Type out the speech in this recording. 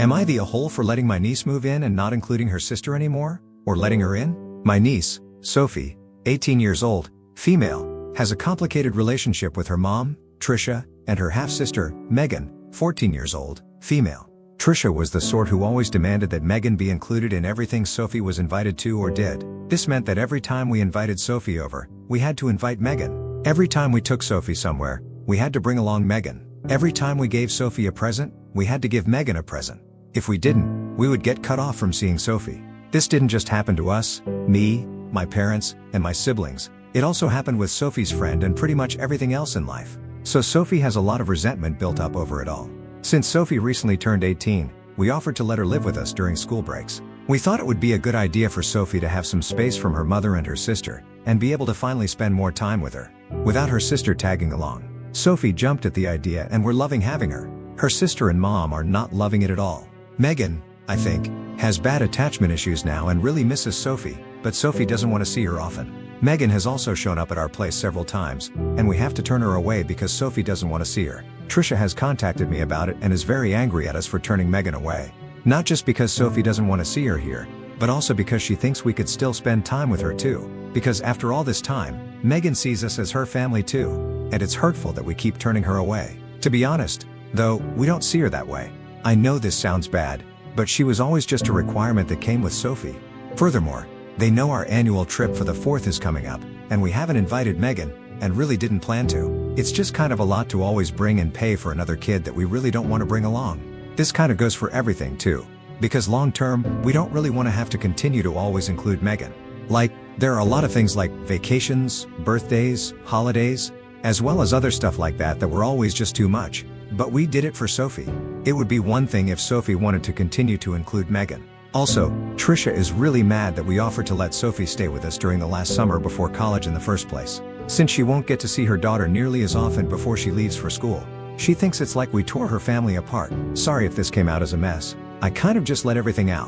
Am I the a-hole for letting my niece move in and not including her sister anymore? Or letting her in? My niece, Sophie, 18 years old, female, has a complicated relationship with her mom, Trisha, and her half-sister, Megan, 14 years old, female. Trisha was the sort who always demanded that Megan be included in everything Sophie was invited to or did. This meant that every time we invited Sophie over, we had to invite Megan. Every time we took Sophie somewhere, we had to bring along Megan. Every time we gave Sophie a present, we had to give Megan a present. If we didn't, we would get cut off from seeing Sophie. This didn't just happen to us, me, my parents, and my siblings. It also happened with Sophie's friend and pretty much everything else in life. So Sophie has a lot of resentment built up over it all. Since Sophie recently turned 18, we offered to let her live with us during school breaks. We thought it would be a good idea for Sophie to have some space from her mother and her sister, and be able to finally spend more time with her, without her sister tagging along. Sophie jumped at the idea and we're loving having her. Her sister and mom are not loving it at all. Megan, I think, has bad attachment issues now and really misses Sophie, but Sophie doesn't want to see her often. Megan has also shown up at our place several times, and we have to turn her away because Sophie doesn't want to see her. Trisha has contacted me about it and is very angry at us for turning Megan away. Not just because Sophie doesn't want to see her here, but also because she thinks we could still spend time with her too. Because after all this time, Megan sees us as her family too, and it's hurtful that we keep turning her away. To be honest, though, we don't see her that way. I know this sounds bad, but she was always just a requirement that came with Sophie. Furthermore, they know our annual trip for the 4th is coming up, and we haven't invited Megan, and really didn't plan to. It's just kind of a lot to always bring and pay for another kid that we really don't want to bring along. This kind of goes for everything too, because long term, we don't really want to have to continue to always include Megan. Like, there are a lot of things like vacations, birthdays, holidays, as well as other stuff like that were always just too much. But we did it for Sophie. It would be one thing if Sophie wanted to continue to include Megan. Also, Trisha is really mad that we offered to let Sophie stay with us during the last summer before college in the first place. Since she won't get to see her daughter nearly as often before she leaves for school, she thinks it's like we tore her family apart. Sorry if this came out as a mess. I kind of just let everything out.